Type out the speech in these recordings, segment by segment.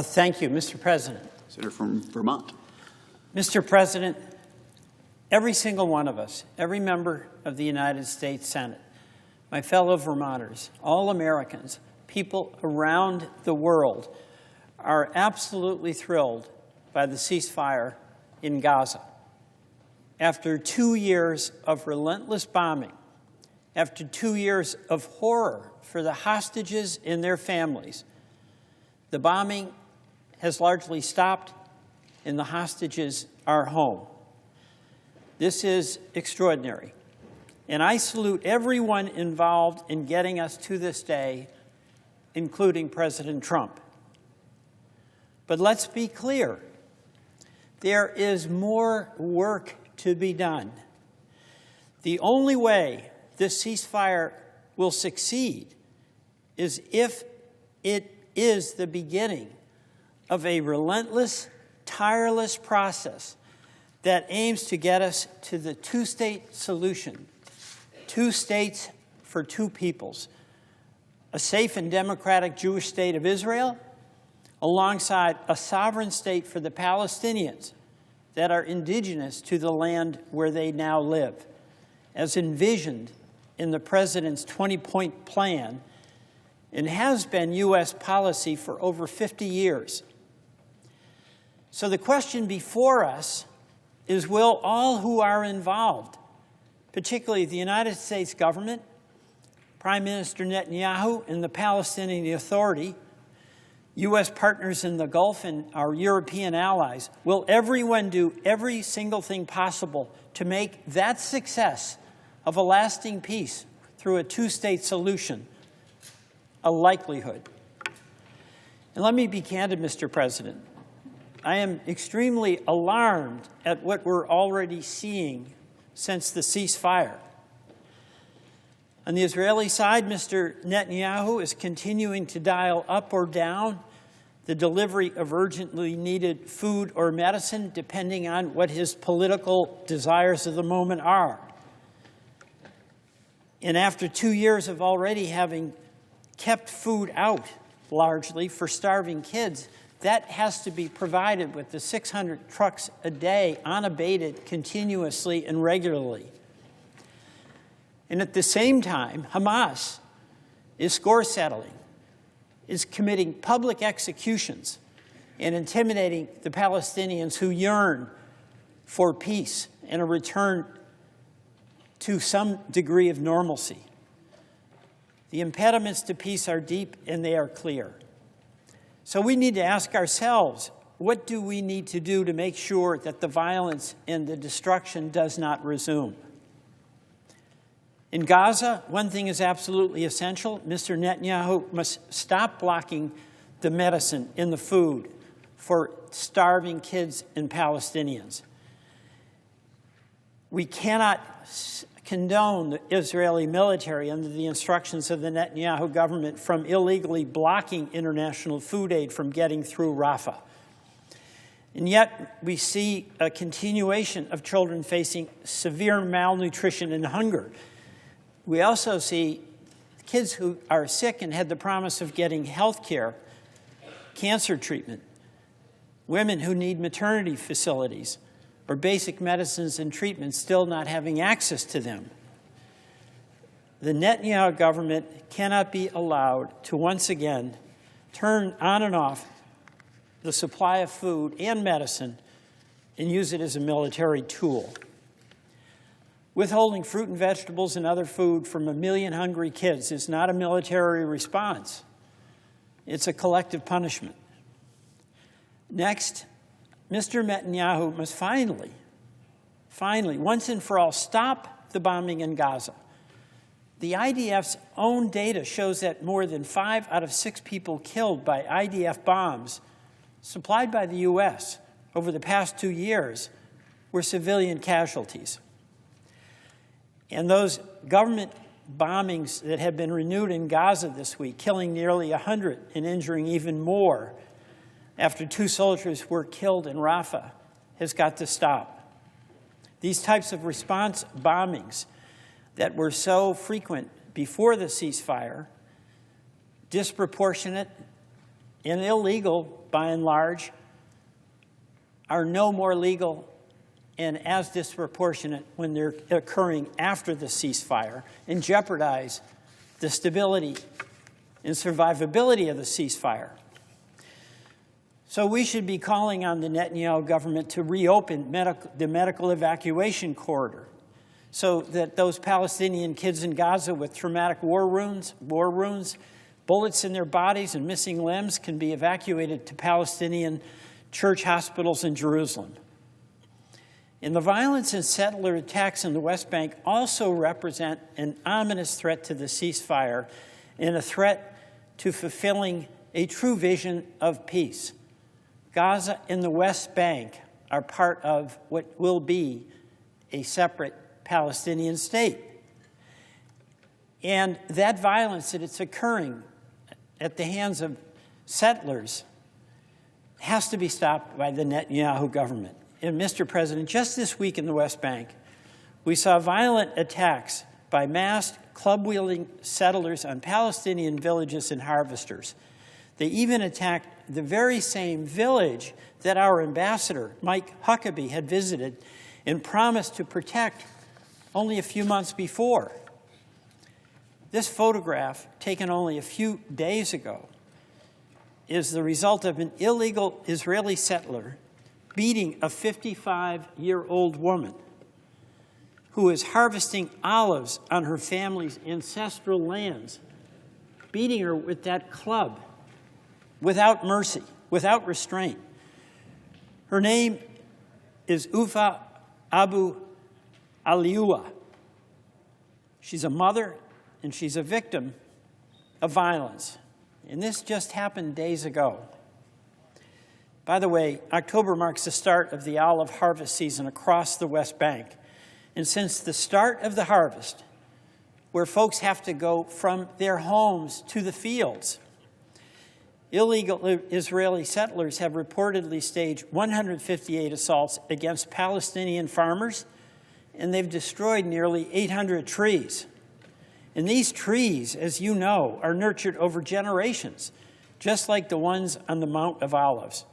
Thank you, Mr. President. Senator from Vermont. Mr. President, every single one of us, every member of the United States Senate, my fellow Vermonters, all Americans, people around the world are absolutely thrilled by the ceasefire in Gaza. After 2 years of relentless bombing, after 2 years of horror for the hostages and their families, the bombing has largely stopped and the hostages are home. This is extraordinary. And I salute everyone involved in getting us to this day, including President Trump. But let's be clear. There is more work to be done. The only way this ceasefire will succeed is if it is the beginning of a relentless, tireless process that aims to get us to the two-state solution, 2 states for 2 peoples, a safe and democratic Jewish state of Israel, alongside a sovereign state for the Palestinians that are indigenous to the land where they now live, as envisioned in the President's 20-point plan and has been U.S. policy for over 50 years. So the question before us is, will all who are involved, particularly the United States government, Prime Minister Netanyahu and the Palestinian Authority, U.S. partners in the Gulf and our European allies, will everyone do every single thing possible to make that success of a lasting peace through a 2-state solution a likelihood? And let me be candid, Mr. President. I am extremely alarmed at what we're already seeing since the ceasefire. On the Israeli side, Mr. Netanyahu is continuing to dial up or down the delivery of urgently needed food or medicine, depending on what his political desires of the moment are. And after 2 years of already having kept food out, largely, for starving kids, that has to be provided with the 600 trucks a day, unabated, continuously and regularly. And at the same time, Hamas is score settling, is committing public executions and intimidating the Palestinians who yearn for peace and a return to some degree of normalcy. The impediments to peace are deep and they are clear. So we need to ask ourselves, what do we need to do to make sure that the violence and the destruction does not resume? In Gaza, one thing is absolutely essential. Mr. Netanyahu must stop blocking the medicine and the food for starving kids and Palestinians. We cannot condone the Israeli military under the instructions of the Netanyahu government from illegally blocking international food aid from getting through Rafah. And yet we see a continuation of children facing severe malnutrition and hunger. We also see kids who are sick and had the promise of getting health care, cancer treatment, women who need maternity facilities, or basic medicines and treatments still not having access to them. The Netanyahu government cannot be allowed to once again turn on and off the supply of food and medicine and use it as a military tool. Withholding fruit and vegetables and other food from 1 million hungry kids is not a military response. It's a collective punishment. Next, Mr. Netanyahu must finally, once and for all, stop the bombing in Gaza. The IDF's own data shows that more than 5 out of 6 people killed by IDF bombs supplied by the U.S. over the past 2 years were civilian casualties. And those government bombings that have been renewed in Gaza this week, killing nearly 100 and injuring even more, after 2 soldiers were killed in Rafah, has got to stop. These types of response bombings that were so frequent before the ceasefire, disproportionate, and illegal by and large are no more legal and as disproportionate when they're occurring after the ceasefire and jeopardize the stability and survivability of the ceasefire. So we should be calling on the Netanyahu government to reopen the medical evacuation corridor so that those Palestinian kids in Gaza with traumatic war wounds, bullets in their bodies, and missing limbs can be evacuated to Palestinian church hospitals in Jerusalem. And the violence and settler attacks in the West Bank also represent an ominous threat to the ceasefire and a threat to fulfilling a true vision of peace. Gaza and the West Bank are part of what will be a separate Palestinian state. And that violence that it's occurring at the hands of settlers has to be stopped by the Netanyahu government. And Mr. President, just this week in the West Bank, we saw violent attacks by masked, club-wielding settlers on Palestinian villages and harvesters. They even attacked the very same village that our ambassador, Mike Huckabee, had visited and promised to protect only a few months before. This photograph, taken only a few days ago, is the result of an illegal Israeli settler beating a 55-year-old woman who is harvesting olives on her family's ancestral lands, beating her with that club without mercy, without restraint. Her name is Ufa Abu Aliua. She's a mother and she's a victim of violence. And this just happened days ago. By the way, October marks the start of the olive harvest season across the West Bank. And since the start of the harvest, where folks have to go from their homes to the fields, illegal Israeli settlers have reportedly staged 158 assaults against Palestinian farmers, and they've destroyed nearly 800 trees. And these trees, as you know, are nurtured over generations, just like the ones on the Mount of Olives.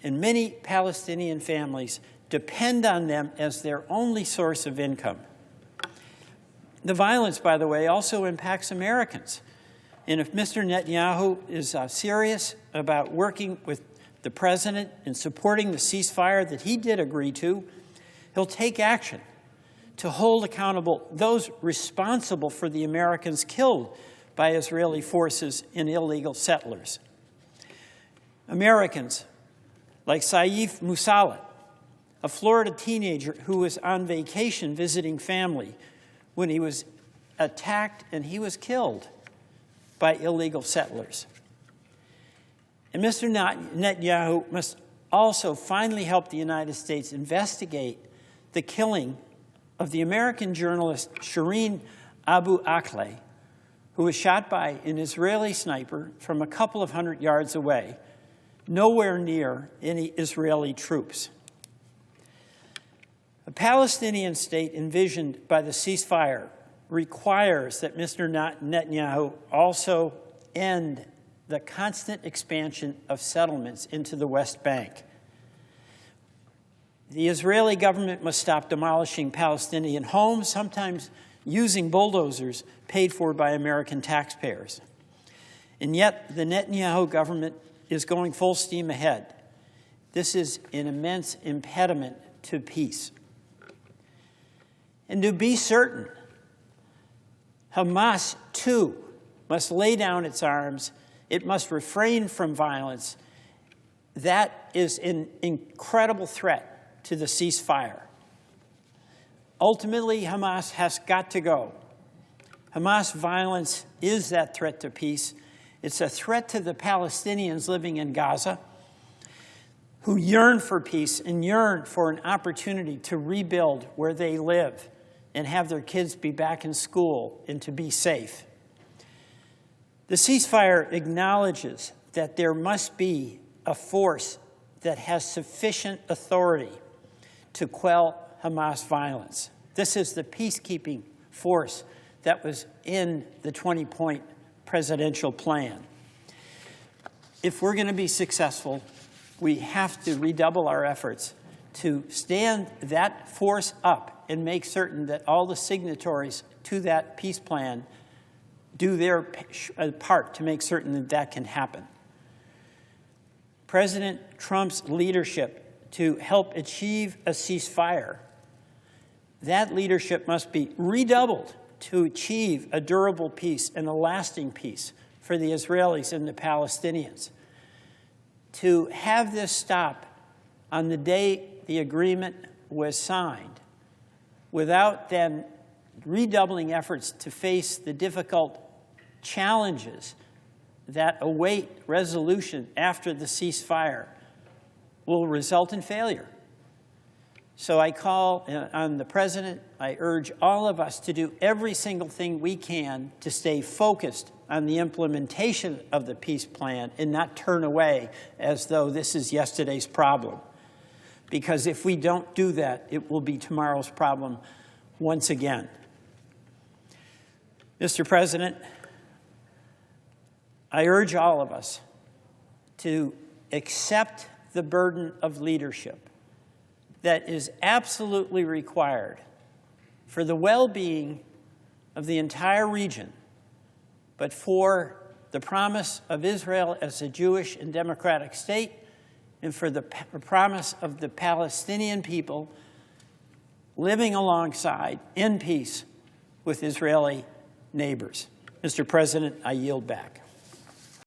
And many Palestinian families depend on them as their only source of income. The violence, by the way, also impacts Americans. And if Mr. Netanyahu is serious about working with the president and supporting the ceasefire that he did agree to, he'll take action to hold accountable those responsible for the Americans killed by Israeli forces and illegal settlers. Americans like Saif Musalat, a Florida teenager who was on vacation visiting family when he was attacked and he was killed by illegal settlers. And Mr. Netanyahu must also finally help the United States investigate the killing of the American journalist Shireen Abu Akleh, who was shot by an Israeli sniper from a couple of hundred yards away, nowhere near any Israeli troops. A Palestinian state envisioned by the ceasefire requires that Mr. Netanyahu also end the constant expansion of settlements into the West Bank. The Israeli government must stop demolishing Palestinian homes, sometimes using bulldozers paid for by American taxpayers. And yet, the Netanyahu government is going full steam ahead. This is an immense impediment to peace. And to be certain, Hamas, too, must lay down its arms. It must refrain from violence. That is an incredible threat to the ceasefire. Ultimately, Hamas has got to go. Hamas violence is that threat to peace. It's a threat to the Palestinians living in Gaza who yearn for peace and yearn for an opportunity to rebuild where they live and have their kids be back in school and to be safe. The ceasefire acknowledges that there must be a force that has sufficient authority to quell Hamas violence. This is the peacekeeping force that was in the 20-point presidential plan. if we're going to be successful, we have to redouble our efforts to stand that force up and make certain that all the signatories to that peace plan do their part to make certain that that can happen. President Trump's leadership to help achieve a ceasefire, that leadership must be redoubled to achieve a durable peace and a lasting peace for the Israelis and the Palestinians. To have this stop on the day the agreement was signed, without then redoubling efforts to face the difficult challenges that await resolution after the ceasefire, will result in failure. So I call on the President, I urge all of us to do every single thing we can to stay focused on the implementation of the peace plan and not turn away as though this is yesterday's problem. Because if we don't do that, it will be tomorrow's problem once again. Mr. President, I urge all of us to accept the burden of leadership that is absolutely required for the well-being of the entire region, but for the promise of Israel as a Jewish and democratic state, and for the promise of the Palestinian people living alongside in peace with Israeli neighbors. Mr. President, I yield back.